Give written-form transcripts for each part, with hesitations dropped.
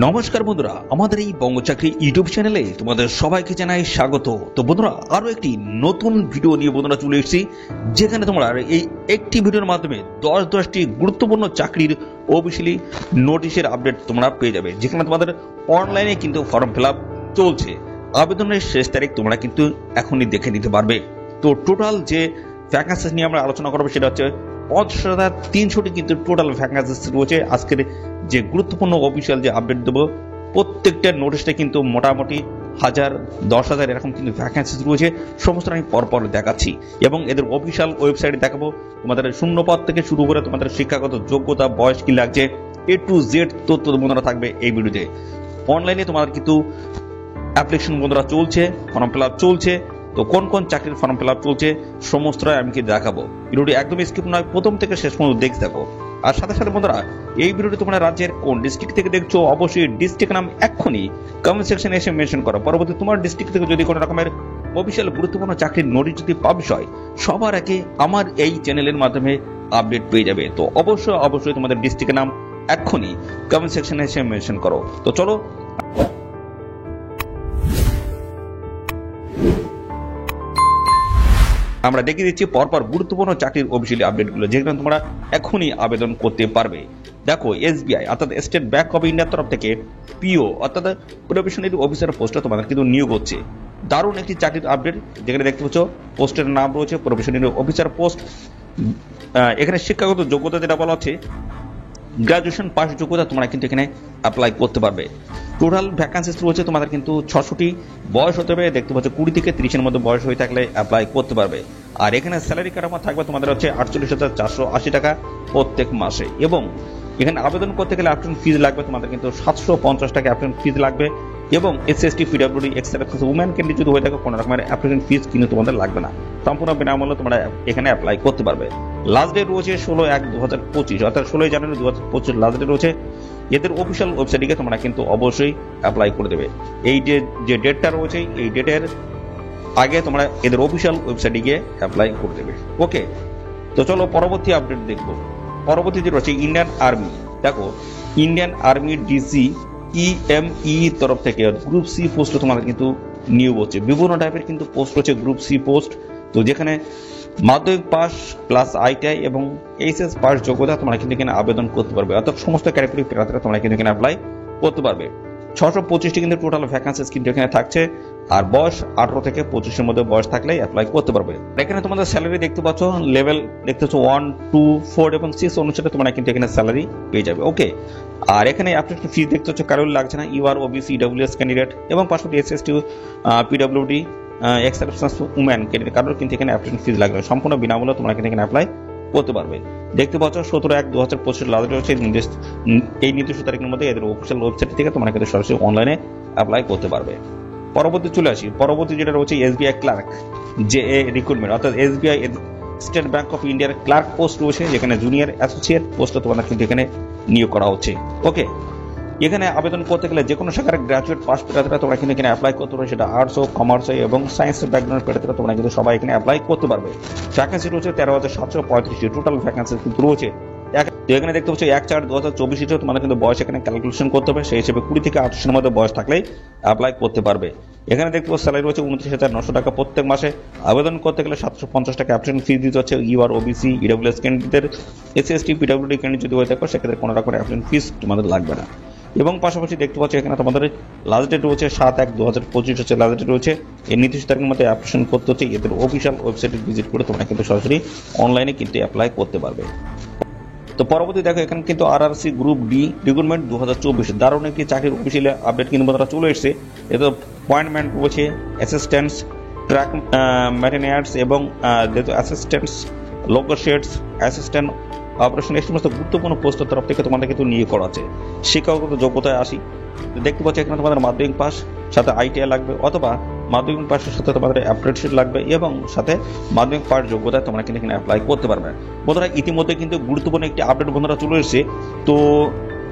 নমস্কার বন্ধুরা, আমাদের এই বঙ্গচাকরি ইউটিউব চ্যানেলে তোমাদের সবাইকে জানাই স্বাগত। তো বন্ধুরা, আরো একটি নতুন ভিডিও নিয়ে বন্ধুরা চলে এসেছি, যেখানে তোমরা এই একটি ভিডিওর মাধ্যমে 10টি গুরুত্বপূর্ণ চাকরির অফিসিয়ালি নোটিশের আপডেট তোমরা পেয়ে যাবে, যেখানে তোমাদের অনলাইনে কিন্তু ফর্ম ফিল আপ চলছে। আবেদনের শেষ তারিখ তোমরা কিন্তু এখনই দেখে নিতে পারবে। তো টোটাল যে ভ্যাকান্সি নিয়ে আমরা আলোচনা করবো সেটা হচ্ছে ৫০৩০০টি কিন্তু টোটাল ভ্যাকান্সি রয়েছে। আজকের যে গুরুত্বপূর্ণ অফিসিয়াল যে আপডেট দেবো, প্রত্যেকটা নোটিশটা কিন্তু মোটামুটি ১০০০ এরকম কিন্তু ভ্যাকান্সি রয়েছে। সমস্ত আমি পরপর দেখাচ্ছি এবং এদের অফিসিয়াল ওয়েবসাইটে দেখাবো। তোমাদের শূন্যপদ থেকে শুরু করে তোমাদের শিক্ষাগত যোগ্যতা, বয়স কি লাগছে, A to Z তথ্য বন্ধুরা থাকবে এই ভিডিওতে। অনলাইনে তোমাদের কিন্তু অ্যাপ্লিকেশন বন্ধুরা চলছে, ফর্ম ফিল আপ চলছে। তো কোন কোন চাকরির ফর্ম ফিল আপ চলছে সমস্তটাই আমি কি দেখাবো। ভিডিওটি একদম স্কিপ নয়, প্রথম থেকে শেষ পর্যন্ত দেখতে থাকো। আর সাথে সাথে বন্ধুরা, এই ভিডিওটি তোমরা রাজ্যের কোন ডিস্ট্রিক্ট থেকে দেখছো অবশ্যই ডিস্ট্রিক্ট নাম এক্ষুনি কমেন্ট সেকশনে এসে মেনশন করো। পরবর্তী তোমার ডিস্ট্রিক্ট থেকে যদি কোনো রকমের অফিসিয়াল গুরুত্বপূর্ণ চাকরির নোটিশ যদি পাবলিশ হয়, সবার আগে আমার এই চ্যানেলের মাধ্যমে আপডেট পেয়ে যাবে। তো অবশ্যই তোমাদের ডিস্ট্রিক্টের নাম এক্ষুনি কমেন্ট সেকশনে এসে মেনশন করো। তো চলো আমরা দেখিয়ে দিচ্ছি পরপর গুরুত্বপূর্ণ চাকরির অফিসিয়ালি আপডেটগুলো, যেখানে তোমরা এখনই আবেদন করতে পারবে। দেখো, SBI অর্থাৎ স্টেট ব্যাংক অফ ইন্ডিয়ার তরফ থেকে PO অর্থাৎ প্রবেশনারি অফিসার পোস্টে তোমাদের কিন্তু নিয়োগ হচ্ছে। দারুণ একটি চাকরির আপডেট, যেখানে দেখতে পাচ্ছ পোস্টের নাম রয়েছে প্রবেশনারি অফিসার পোস্ট। এখানে শিক্ষাগত যোগ্যতা যেটা বলা হচ্ছে গ্রাজুয়েশন পাস যোগ্যতা তোমরা কিন্তু এখানে অ্যাপ্লাই করতে পারবে। টোটাল ভ্যাকান্সিস রয়েছে তোমাদের কিন্তু ৬০০টি। বয়স হতে হবে দেখতে পাচ্ছ ২০ থেকে ৩০-এর মধ্যে বয়স হয়ে থাকলে অ্যাপ্লাই করতে পারবে। আর এখানে স্যালারি কাঠামো থাকবে তোমাদের হচ্ছে ৪৮,৪৮০ টাকা প্রত্যেক মাসে। এবং এখানে আবেদন করতে গেলে অ্যাপ্লিকেশন ফিজ লাগবে তোমাদের কিন্তু ৭৫০ টাকা অ্যাপ্লিকেশন ফিজ লাগবে। এবং SC/ST PWD উমেন ক্যান্ডিডেট যদি হয়ে থাকে কোনো রকমের অ্যাপ্লিকেশন ফিজ কিন্তু তোমাদের লাগবে না, সম্পূর্ণ বিনামূল্যে তোমরা এখানে অ্যাপ্লাই করতে পারবে। লাস্ট ডেট রয়েছে ১৬/১/২০২৫ অর্থাৎ ১৬ জানুয়ারি ২০২৫ লাস্ট ডেট রয়েছে। এদের অফিসিয়াল ওয়েবসাইটে তোমরা কিন্তু অবশ্যই অ্যাপ্লাই করে দেবে। এই যে ডেটটা রয়েছে, এই ডেটের আগে তোমরা এদের অফিসিয়াল ওয়েবসাইটে গিয়ে অ্যাপ্লাই করে দেবে। ওকে, তো চলো পরবর্তী আপডেট দেখবো। পরবর্তী যে রয়েছে ইন্ডিয়ান আর্মি। দেখো, ইন্ডিয়ান আর্মি DCEME তরফ থেকে গ্রুপ C পোস্টে তোমাদের কিন্তু নিয়োগ হচ্ছে। বিভিন্ন টাইপের কিন্তু পোস্ট রয়েছে গ্রুপ C পোস্ট। তো যেখানে মাধ্যমিক পাস প্লাস ITI এবং HS পাস যোগ্যতা তোমরা কিন্তু এখানে আবেদন করতে পারবে। অর্থাৎ সমস্ত ক্যাটাগরি প্রার্থীরা তোমরা কিন্তু এখানে অ্যাপ্লাই করতে পারবে। ৬২৫টি কিন্তু টোটাল ভ্যাকান্সিস কিন্তু এখানে থাকছে। আর বয়স ১৮ থেকে ২৫-এর মধ্যে বয়স থাকলে অ্যাপ্লাই করতে পারবে। এখানে তোমাদের স্যালারি দেখতে পাচ্ছ, লেভেল দেখতে পাচ্ছ 1, 2, 4 এবং 6 অনুসারে তোমরা কিন্তু এখানে স্যালারি পেয়ে যাবে। ওকে, আর এখানে অ্যাপ্লিকেশন ফিজ দেখতে পাচ্ছ কারোর লাগছে না। You are OBC EWS candidate এবং পাশাপাশি SC/ST PWD exceptional women candidate কারোর কিন্তু এখানে অ্যাপ্লিকেশন ফিজ লাগবে। সম্পূর্ণ বিনামূল্যে তোমরা কিন্তু এখানে অ্যাপ্লাই করতে পারবে। দেখতে পাচ্ছ ১৭/১/২০২৫ লাস্ট ডেট হচ্ছে। এই নির্দিষ্ট তারিখের মধ্যে এদের অফিসিয়াল ওয়েবসাইট থেকে তোমরা কিন্তু সরাসরি অনলাইনে অ্যাপ্লাই করতে পারবে। পরবর্তী চলে আসি, পরবর্তী যেটা রয়েছে SBI ক্লার্ক JA রিক্রুটমেন্ট অর্থাৎ SBI স্টেট ব্যাংক অফ ইন্ডিয়ার ক্লার্ক পোস্ট রয়েছে, যেখানে জুনিয়র অ্যাসোসিয়েট পোস্টে তোমাদের কিন্তু এখানে নিয়োগ করা হচ্ছে। ওকে, এখানে আবেদন করতে গেলে যে কোনো শাখার গ্রাজুয়েট পাস প্রার্থীরা তোমরা কিন্তু এখানে অ্যাপ্লাই করতে পারবে। সেটা আর্টস হোক, কমার্স হোক এবং সায়েন্সের ব্যাকগ্রাউন্ড প্রার্থীরা তোমরা কিন্তু সবাই এখানে অ্যাপ্লাই করতে পারবে। ভ্যাকেন্সি রয়েছে ১৩,৭৩৫টি টোটাল ভ্যাকেন্সি কিন্তু রয়েছে। তো এখানে দেখতে পাচ্ছ ১/৪/২০২৪ তোমাদের কিন্তু বয়স এখানে ক্যালকুলেশন করতে হবে। সেই হিসেবে ২০ থেকে ২৮-এর মধ্যে বয়স থাকলেই অ্যাপ্লাই করতে পারবে। এখানে দেখতে পাচ্ছ স্যালারি রয়েছে ২৯,৯০০ টাকা প্রত্যেক মাসে। আবেদন করতে গেলে ৭৫০ টাকা অ্যাপ্লিকেশন ফিজ দিতে হচ্ছে। ইউ আর OBC EWS ক্যান্ডিডেটের SC/ST PWD ক্যান্ডিডেট যদি হয়ে থাকো সেক্ষেত্রে কোনো রকমের অ্যাপ্লিকেশন ফিজ তোমাদের লাগবে না। এবং পাশাপাশি দেখতে পাচ্ছ এখানে তোমাদের লাস্ট ডেট রয়েছে ৭/১/২০২৫ হচ্ছে লাস্ট ডেট রয়েছে। এই নির্দিষ্ট তারিখের মধ্যে অ্যাপ্লিকেশন করতে হচ্ছে। এদের অফিসিয়াল ওয়েবসাইটে ভিজিট করে তোমরা কিন্তু সরাসরি অনলাইনে কিন্তু অ্যাপ্লাই করতে পারবে। তো পরবর্তী দেখো, এখানে কিন্তু RRC গ্রুপ D রিক্রুটমেন্ট ২০২৪ দারুণ একটি চাকরির অফিসিয়াল আপডেট কিন্তু তারা চলে এসেছে। এতে অ্যাপয়েন্টমেন্ট রয়েছে অ্যাসিস্ট্যান্টস, ট্র্যাক ম্যাটেনিয়ার্স এবং অ্যাসিস্ট্যান্টস, লোকোশেটস, অ্যাসিস্ট্যান্ট অপারেশন, এই সমস্ত গুরুত্বপূর্ণ পোস্টের তরফ থেকে তোমাদের কিন্তু নিয়োগ করা আছে। শিক্ষাগত যোগ্যতায় আসি, দেখতে পাচ্ছি এখানে তোমাদের মাধ্যমিক পাস সাথে ITI লাগবে, অথবা মাধ্যমিক পাসের সাথে তোমাদের অ্যাপ্রেন্টিসশিপ লাগবে এবং সাথে মাধ্যমিক পাস যোগ্যতায় তোমরা কিন্তু এখানে অ্যাপ্লাই করতে পারবে। বন্ধুরা, ইতিমধ্যে কিন্তু গুরুত্বপূর্ণ একটি আপডেট বন্ধুরা চলে এসেছে। তো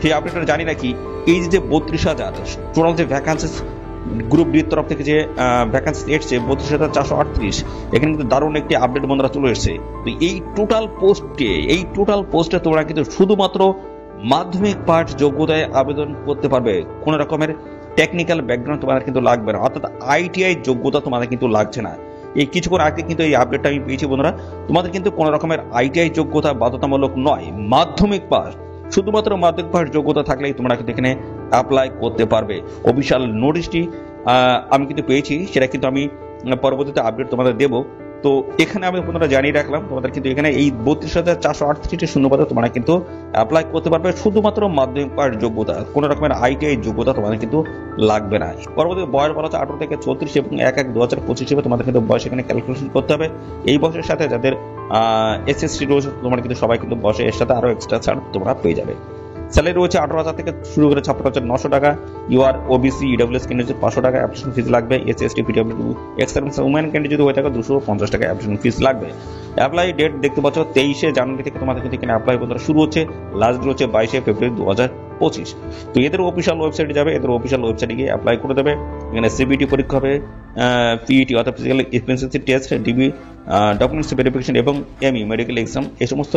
সেই আপডেটটা জানি নাকি এই যে ৩২,০০০ টোটাল যে ভ্যাকান্সিস গ্রুপ ডির তরফ থেকে যে ভ্যাকান্সি এসছে ৩২,৪৩৮, এখানে কিন্তু দারুণ একটি আপডেট বন্ধুরা চলে এসেছে। তো এই টোটাল পোস্টে তোমরা কিন্তু শুধুমাত্র মাধ্যমিক পাঠ যোগ্যতায় আবেদন করতে পারবে, কোনো রকমের টেকনিক্যাল ব্যাকগ্রাউন্ড তোমাদের কিন্তু লাগবে না, অর্থাৎ আইটিআই যোগ্যতা তোমাদের কিন্তু লাগছে না। এই কিছুক্ষণ আগে কিন্তু এই আপডেটটা আমি পেয়েছি বন্ধুরা, তোমাদের কিন্তু কোনো রকমের আইটিআই যোগ্যতা বাধ্যতামূলক নয়, মাধ্যমিক পাস, শুধুমাত্র মাধ্যমিক পাস যোগ্যতা থাকলেই তোমরা কিন্তু এখানে অ্যাপ্লাই করতে পারবে। অফিসিয়াল নোটিশটি আমি কিন্তু পেয়েছি, সেটা কিন্তু আমি পরবর্তীতে আপডেট তোমাদের দেবো। তো এখানে আমি তোমরা জানিয়ে রাখলাম, তোমাদের কিন্তু এখানে এই 32,438টি শূন্যপদে তোমরা কিন্তু অ্যাপ্লাই করতে পারবে শুধুমাত্র মাধ্যমিক পাস যোগ্যতা, কোনো রকমের আইটিআই যোগ্যতা তোমাদের কিন্তু লাগবে না। পরবর্তী বয়স বলা হচ্ছে 18 থেকে 34 এবং 1/1/2025 হিসেবে তোমাদের কিন্তু বয়স এখানে ক্যালকুলেশন করতে হবে। এই বয়সের সাথে যাদের এসএসসি রয়েছে তোমরা কিন্তু সবাই কিন্তু বয়সে এর সাথে আরো এক্সট্রা ছাড় তোমরা পেয়ে যাবে। স্যালারি রয়েছে 18,000 থেকে শুরু করে 56,900 টাকা। ইউআর ওবিসি ইডব্লিউএস ক্যান্ডিডেট 500 টাকা অ্যাপ্লিকেশন ফিস লাগবে। SC ST PWD x service women candidate যদি হয়ে থাকে 250 টাকা অ্যাপ্লিকেশন ফিস লাগবে। অ্যাপ্লাই ডেট দেখতে পাচ্ছ 23শে জানুয়ারি থেকে তোমাদের কিন্তু এখানে অ্যাপ্লাই বন্ধুরা শুরু হচ্ছে, লাস্ট হচ্ছে 22শে ফেব্রুয়ারি 2025। তো এদের অফিসিয়াল ওয়েবসাইটে যাবে, এদের অফিসিয়াল ওয়েবসাইটে গিয়ে অ্যাপ্লাই করে দেবে। এখানে সিবিটি পরীক্ষা হবে, পিইটি অর্থাৎ physical experience test, DB documents verification এবং এমই মেডিকেল এক্সাম, এই সমস্ত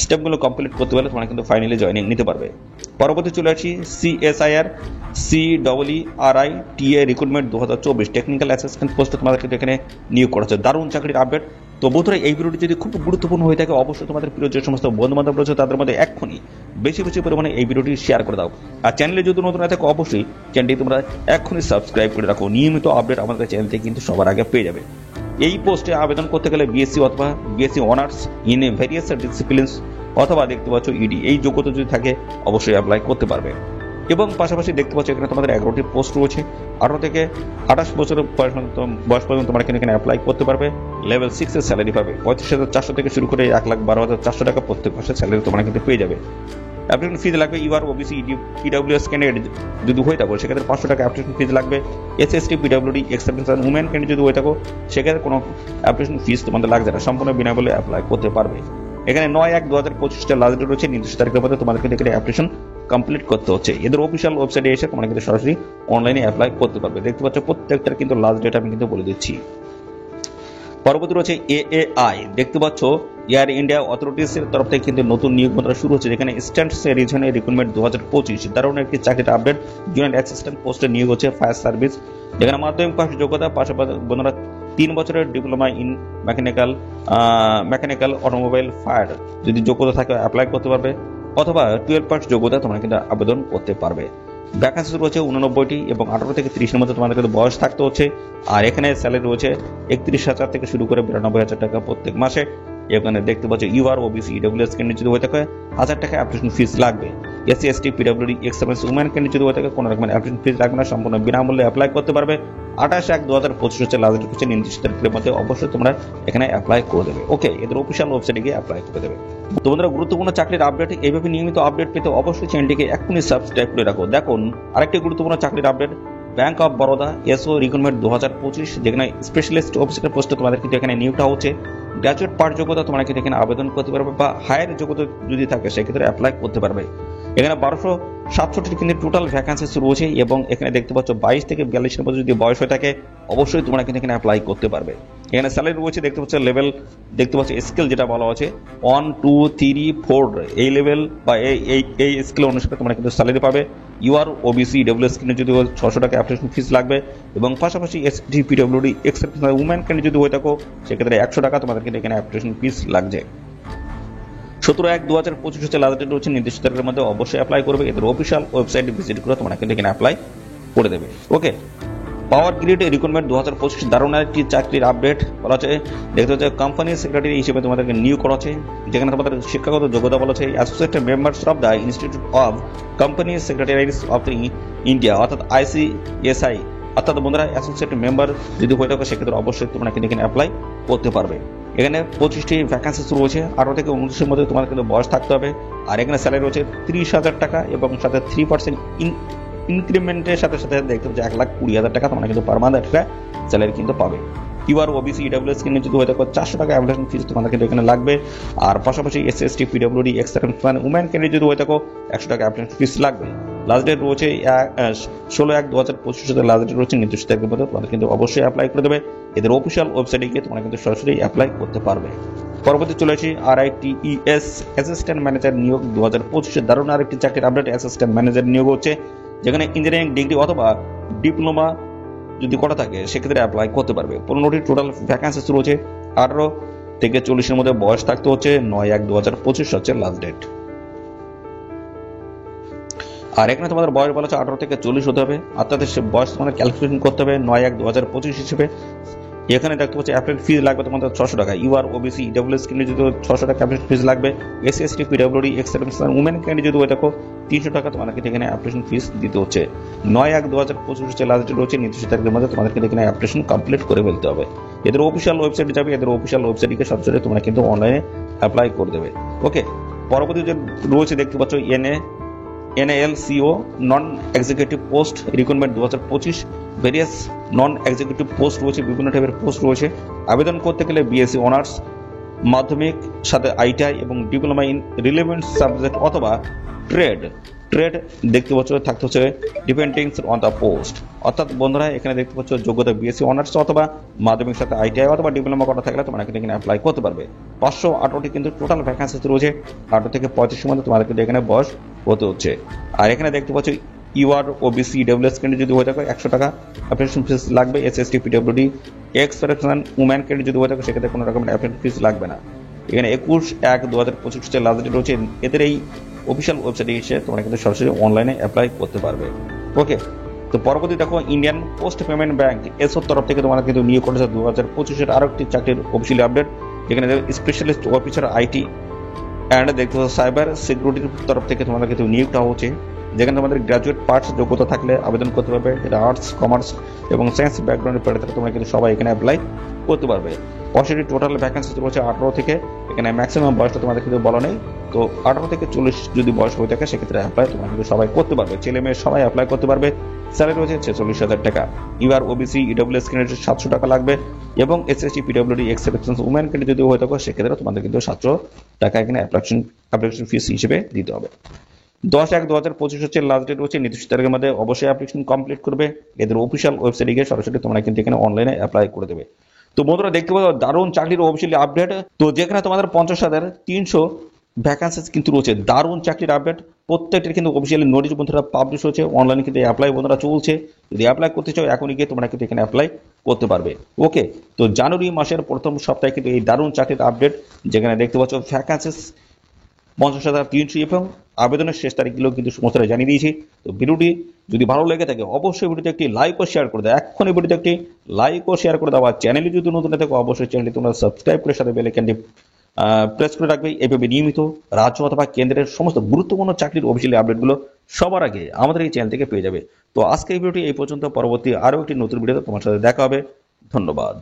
স্টেপগুলো কমপ্লিট করতে পারলে তোমরা কিন্তু ফাইনালি জয়েনিং নিতে পারবে। পরবর্তী চলে আসি CSIR CEERI TA recruitment 2024 technical assistant পোস্টে তোমাদের কিন্তু এখানে নিয়োগ করা হচ্ছে। দারুণ চাকরির আপডেট। তো বন্ধুরা এই ভিডিওটি যদি খুব গুরুত্বপূর্ণ হয়ে থাকে অবশ্যই তোমাদের প্রিয় যে সমস্ত বন্ধু বান্ধব রয়েছে তাদের মধ্যে এক্ষুনি বেশি বেশি পরিমাণে এই ভিডিওটি শেয়ার করে দাও। আর চ্যানেলে যদি নতুন হয়ে থাকে অবশ্যই চ্যানেলটি তোমরা এক্ষুনি সাবস্ক্রাইব করে রাখো, নিয়মিত আপডেট আমাদের চ্যানেল থেকে কিন্তু সবার আগে পেয়ে যাবে। এই পোস্টে আবেদন করতে গেলে বিএসসি অথবা BSc honours in a various disciplines অথবা দেখতে পাচ্ছ ইডি, এই যোগ্যতা যদি থাকে অবশ্যই অ্যাপ্লাই করতে পারবে। এবং পাশাপাশি দেখতে পাচ্ছ এখানে তোমাদের 11টি পোস্ট রয়েছে। 18 থেকে 28 বছরের বয়স পর্যন্ত তোমরা কিন্তু এখানে অ্যাপ্লাই করতে পারবে। লেভেল 6 এর স্যালারি পাবে 35,400 থেকে শুরু করে 1,12,400 টাকা প্রত্যেক মাসে স্যালারি তোমরা কিন্তু পেয়ে যাবে। অ্যাপ্লিকেশন ফিজ লাগবে। ইউআর ওবিসি ইডব্লিউএস ক্যান্ডিডেট যদি হয়ে থাকো সেক্ষেত্রে 500 টাকা অ্যাপ্লিকেশন ফিজ লাগবে। SST PWD x service women candidate যদি হয়ে থাকো সেক্ষেত্রে কোনো অ্যাপ্লিকেশন ফিজ তোমাদের লাগবে না, সম্পূর্ণ বিনামূল্যে অ্যাপ্লাই করতে পারবে। এখানে 9/1/2025 লাস্ট ডেট রয়েছে, নির্দিষ্ট তারিখের মধ্যে তোমাদের কিন্তু এখানে অ্যাপ্লিকেশন কমপ্লিট করতে হচ্ছে। এদের অফিসিয়াল ওয়েবসাইটে এসে তোমরা কিন্তু সরাসরি অনলাইনে অ্যাপ্লাই করতে পারবে। দেখতে পাচ্ছ প্রত্যেকটার কিন্তু লাস্ট ডেট আমি কিন্তু বলে দিচ্ছি। পরবর্তী রয়েছে এএআই, দেখতে পাচ্ছ এয়ার ইন্ডিয়া অথরিটিস এর তরফ থেকে কিন্তু নতুন নিয়োগ শুরু হচ্ছে, যেখানে স্ট্যান্ডস রিজনে রিক্রুটমেন্ট 2025 দারুণ একটি চাকরির আপডেট। জুনিয়র অ্যাসিস্ট্যান্ট পোস্টে নিয়োগ হচ্ছে ফায়ার সার্ভিস, যেখানে মাধ্যমিক পাস যোগ্যতা, পাশাপাশি বন্ধুরা 3 বছরের diploma in mechanical automobile fire যদি যোগ্যতা থাকে অ্যাপ্লাই করতে পারবে, অথবা 12 পাস যোগ্যতা তোমরা কিন্তু আবেদন করতে পারবে। ভ্যাকান্সি রয়েছে 89টি এবং 18 থেকে 30 এর মধ্যে তোমাদের কিন্তু বয়স থাকতে হচ্ছে। আর এখানে স্যালারি রয়েছে 31,000 থেকে শুরু করে 92,000 টাকা প্রত্যেক মাসে। এখানে দেখতে পাচ্ছ ইউআর ওবিসি ইডব্লিউএস ক্যান্ডিডেট যদি হয়ে থাকে 1000 টাকা অ্যাপ্লিকেশন ফিস লাগবে। SC ST PWD x service women candidate যদি হয়ে থাকে কোনো রকমের অ্যাপ্লিকেশন ফিস লাগবে না, সম্পূর্ণ বিনামূল্যে অ্যাপ্লাই করতে পারবে। 28/1/2025 হচ্ছে লাস্ট ডেট, হচ্ছে নির্দিষ্ট তারিখের মধ্যে অবশ্যই তোমরা এখানে অ্যাপ্লাই করে দেবে। ওকে, এদের অফিসিয়াল ওয়েবসাইটে গিয়ে অ্যাপ্লাই করে দেবে। তোমাদের গুরুত্বপূর্ণ চাকরির আপডেট এইভাবে নিয়মিত আপডেট পেতে অবশ্যই চ্যানেলটিকে এক্ষুনি সাবস্ক্রাইব করে রাখো। দেখুন আরেকটি গুরুত্বপূর্ণ চাকরির update, bank of Baroda SO recruitment 2025, যেখানে স্পেশালিস্ট অফিসার পোস্টে তোমাদের কিন্তু এখানে নিয়োগটা হচ্ছে। গ্র্যাজুয়েট পার যোগ্যতা তোমরা কিন্তু এখানে আবেদন করতে পারবে, বা হায়ার যোগ্যতা যদি থাকে সেক্ষেত্রে অ্যাপ্লাই করতে পারবে। এখানে 1267 কিন্তু টোটাল ভ্যাকান্সি শুরু হয়েছে এবং এখানে দেখতে পাচ্ছ 22 থেকে 42 এর মধ্যে যদি বয়স হয়ে থাকে অবশ্যই তোমরা কিন্তু এখানে অ্যাপ্লাই করতে পারবে। এখানে স্যালারি রয়েছে দেখতে পাচ্ছ লেভেল, দেখতে পাচ্ছ স্কেল যেটা বলা হচ্ছে 1, 2, 3, 4 এই লেভেল বা এই স্কেল অনুসারে তোমরা কিন্তু স্যালারি পাবে। ইউআর ওবিসি ডব্লিউএস ক্যান্ডিডেট যদি 600 টাকা অ্যাপ্লিকেশন ফিস লাগবে, এবং পাশাপাশি ST PWD x service women candidate যদি হয়ে থাকো সেক্ষেত্রে 100 টাকা তোমাদের কিন্তু এখানে অ্যাপ্লিকেশন ফিস লাগছে। 17/1/2025 হচ্ছে লাস্ট ডেট রয়েছে, নির্দিষ্ট তারিখের মধ্যে অবশ্যই অ্যাপ্লাই করবে। এদের অফিসিয়াল ওয়েবসাইটে ভিজিট করে তোমরা কিন্তু এখানে অ্যাপ্লাই করে দেবে। ওকে, পাওয়ার গ্রিড রিক্রুটমেন্ট 2025 দারুণ একটি চাকরির আপডেট বলা হচ্ছে। দেখতে হচ্ছে কোম্পানি সেক্রেটারি হিসেবে তোমাদেরকে নিয়োগ করা হচ্ছে, যেখানে তোমাদের শিক্ষাগত যোগ্যতা বলা হচ্ছে associate members of the institute of company secretaries of the India অর্থাৎ ICSI, অর্থাৎ বন্ধুরা অ্যাসোসিয়েট মেম্বার যদি হয়ে থাকে সেক্ষেত্রে অবশ্যই তোমরা কিন্তু এখানে অ্যাপ্লাই করতে পারবে। এখানে 25টি ভ্যাকান্সি শুরু হয়েছে, 18 থেকে 29 এর মধ্যে তোমাদের কিন্তু বয়স থাকতে হবে। আর এখানে স্যালারি রয়েছে 30,000 টাকা এবং সাথে 3% ইনক্রিমেন্টের সাথে সাথে দেখতে পাচ্ছি 1,20,000 টাকা তোমরা কিন্তু পার মান্থ একটা স্যালারি কিন্তু পাবে। ইউআর ওবিসি ইডব্লিউএস ক্যান্ডিডেট যদি হয়ে থাকে 400 টাকা অ্যাপ্লিকেশন ফিস তোমাদের কিন্তু এখানে লাগবে। আর পাশাপাশি SC ST PWD x service women candidate যদি হয়ে থাকো 100 টাকা অ্যাপ্লিকেশন ফিস লাগবে। লাস্ট ডেট রয়েছে 16/1/2025 লাস্ট ডেট রয়েছে, নির্দিষ্ট তারিখের মধ্যে তোমাদের কিন্তু অবশ্যই অ্যাপ্লাই করে দেবে। এদের অফিসিয়াল ওয়েবসাইটে গিয়ে তোমরা কিন্তু সরাসরি অ্যাপ্লাই করতে পারবে। পরবর্তী চলে আসি RITES অ্যাসিস্ট্যান্ট ম্যানেজার নিয়োগ 2025 দারুণ আরেকটি চাকরির আপডেট। অ্যাসিস্ট্যান্ট ম্যানেজার নিয়োগ হচ্ছে, যেখানে ইঞ্জিনিয়ারিং ডিগ্রি অথবা ডিপ্লোমা যদি করা থাকে সেক্ষেত্রে অ্যাপ্লাই করতে পারবে। 15টি টোটাল ভ্যাকান্সি শুরু হচ্ছে। 18 থেকে 40-এর মধ্যে বয়স থাকতে হচ্ছে। 9/1/2025 হচ্ছে লাস্ট ডেট। আর এখানে তোমাদের বয়স বলা হচ্ছে 18 থেকে 40 হতে হবে, অর্থাৎ সে বয়স তোমাদের ক্যালকুলেশন করতে হবে 9/1/2025 হিসেবে। এখানে দেখতে পাচ্ছি অ্যাপ্লিকেন্ট ফিজ লাগবে তোমাদের 600 টাকা। ইউআর ওবিসি ইডব্লিউএস ক্যান্ডিডেট যদি 600 টাকা অ্যাপ্লিকেশন ফিজ লাগবে। SC ST PWD x-serviceman women candidate যদি হয়ে থাকো 300 টাকা তোমাদেরকে এখানে অ্যাপ্লিকেশন ফিজ দিতে হচ্ছে। 9/1/2025 হচ্ছে লাস্ট ডেট রয়েছে। নির্দিষ্ট তারিখের মধ্যে তোমাদেরকে এখানে অ্যাপ্লিকেশন কমপ্লিট করে ফেলতে হবে। এদের অফিসিয়াল ওয়েবসাইটে যাবে, এদের অফিসিয়াল ওয়েবসাইটে সরাসরি তোমরা কিন্তু অনলাইনে অ্যাপ্লাই করে দেবে। ওকে, পরবর্তী যে রয়েছে দেখতে পাচ্ছ NALCO নন এক্সিকিউটিভ পোস্ট রিক্রুটমেন্ট 2025। ভেরিয়াস নন এক্সিকিউটিভ পোস্ট রয়েছে, বিভিন্ন টাইপের পোস্ট রয়েছে। আবেদন করতে গেলে বিএসসি অনার্স, মাধ্যমিক সাথে ITI এবং ডিপ্লোমা ইন রিলেভেন্ট সাবজেক্ট অথবা ট্রেড দেখতে পাচ্ছ থাকতে হচ্ছে ডিপেন্ডিং অন দ্য পোস্ট। অর্থাৎ বন্ধুরা এখানে দেখতে পাচ্ছ যোগ্যতা বিএসসি অনার্স অথবা মাধ্যমিক সাথে ITI অথবা ডিপ্লোমা করা থাকলে তোমরা কিন্তু এখানে অ্যাপ্লাই করতে পারবে। 518টি কিন্তু টোটাল ভ্যাকান্সি রয়েছে। 18 থেকে 35 মধ্যে তোমাদের কিন্তু এখানে বয়স হতে হচ্ছে। আর এখানে দেখতে পাচ্ছ ইউআর ওবিসি ইডব্লিউএস ক্যান্ডিডেট যদি হয়ে থাকে 100 টাকা অ্যাপ্লিকেশন ফিস লাগবে। SST PWD x-serviceman women candidate যদি হয়ে থাকে সেক্ষেত্রে কোনো রকমের অ্যাপ্লিকেশন ফিস লাগবে না। এখানে 21/1/2025 লাস্ট ডেট রয়েছে। এদের এই অফিসিয়াল ওয়েবসাইটে এসে তোমরা কিন্তু সরাসরি অনলাইনে অ্যাপ্লাই করতে পারবে। ওকে, তো পরবর্তী দেখো ইন্ডিয়ান পোস্ট পেমেন্ট ব্যাংক এসওর তরফ থেকে তোমাদের কিন্তু নিয়োগ করেছে 2025-এর আরো একটি চাকরির অফিসিয়াল আপডেট, যেখানে স্পেশালিস্ট অফিসার IT অ্যান্ড দেখতে পাচ্ছ সাইবার সিকিউরিটির তরফ থেকে তোমাদের কিন্তু নিয়োগটা হচ্ছে, যেখানে তোমাদের গ্র্যাজুয়েট পাস যোগ্যতা থাকলে আবেদন করতে পারবে। এটা আর্টস, কমার্স এবং সায়েন্স ব্যাকগ্রাউন্ডের পড়ে থাকলে তোমরা কিন্তু সবাই এখানে অ্যাপ্লাই করতে পারবে। 65 টোটাল ভ্যাকেন্সি রয়েছে 18 থেকে। এখানে ম্যাক্সিমাম বয়সটা তোমাদের কিন্তু বলা নেই, তো 18 থেকে 40 যদি বয়স হয়ে থাকে সেক্ষেত্রে অ্যাপ্লাই তোমরা কিন্তু সবাই করতে পারবে। ছেলে মেয়ে সবাই অ্যাপ্লাই করতে পারবে। স্যালারি রয়েছে 46,000 টাকা। ইউআর ওবিসি ইডব্লিউএস ক্যান্ডিডেট 700 টাকা লাগবে এবং SST PWD x-serviceman women candidate যদি হয়ে থাকো সেক্ষেত্রে তোমাদের কিন্তু 700 টাকা এখানে অ্যাপ্লিকেশন ফিস হিসেবে দিতে হবে। 10/1/2025 হচ্ছে লাস্ট ডেট রয়েছে। নির্দিষ্ট তারিখের মধ্যে অবশ্যই অ্যাপ্লিকেশন কমপ্লিট করবে। এদের অফিসিয়াল ওয়েবসাইটে গিয়ে সরাসরি তোমরা কিন্তু এখানে অনলাইনে অ্যাপ্লাই করে দেবে। তো বন্ধুরা দেখতে পাচ্ছ দারুণ চাকরির অফিসিয়াল আপডেট, তো যেখানে তোমাদের 50,300 ভ্যাকান্সিজ কিন্তু রয়েছে। দারুণ চাকরির আপডেট, প্রত্যেকটার কিন্তু অফিসিয়ালি নোটিশ বন্ধুরা পাবলিশ হচ্ছে। অনলাইনে কিন্তু অ্যাপ্লাই বন্ধুরা চলছে। যদি অ্যাপ্লাই করতে চাও এখনই গিয়ে তোমরা কিন্তু এখানে অ্যাপ্লাই করতে পারবে। ওকে, তো জানুয়ারি মাসের প্রথম সপ্তাহে কিন্তু এই দারুণ চাকরির আপডেট, যেখানে দেখতে পাচ্ছ ভ্যাকান্সিজ 50,300 এবং আবেদনের শেষ তারিখগুলো কিন্তু সমস্ত জানিয়ে দিয়েছি। তো ভিডিওটি যদি ভালো লেগে থাকে অবশ্যই ভিডিওতে একটি লাইক ও শেয়ার করে দাও। এক্ষুনি ভিডিওতে একটি লাইক ও শেয়ার করে দাও। আর চ্যানেলে যদি নতুন থাকো অবশ্যই চ্যানেলটি তোমরা সাবস্ক্রাইব করে সাথে বেল আইকনটি প্রেস করে রাখবে। এভাবে নিয়মিত রাজ্য অথবা কেন্দ্রের সমস্ত গুরুত্বপূর্ণ চাকরির অফিসিয়াল আপডেটগুলো সবার আগে আমাদের এই চ্যানেল থেকে পেয়ে যাবে। তো আজকে এই ভিডিওটি এই পর্যন্ত। পরবর্তী আরও একটি নতুন ভিডিওতে তোমার সাথে দেখা হবে। ধন্যবাদ।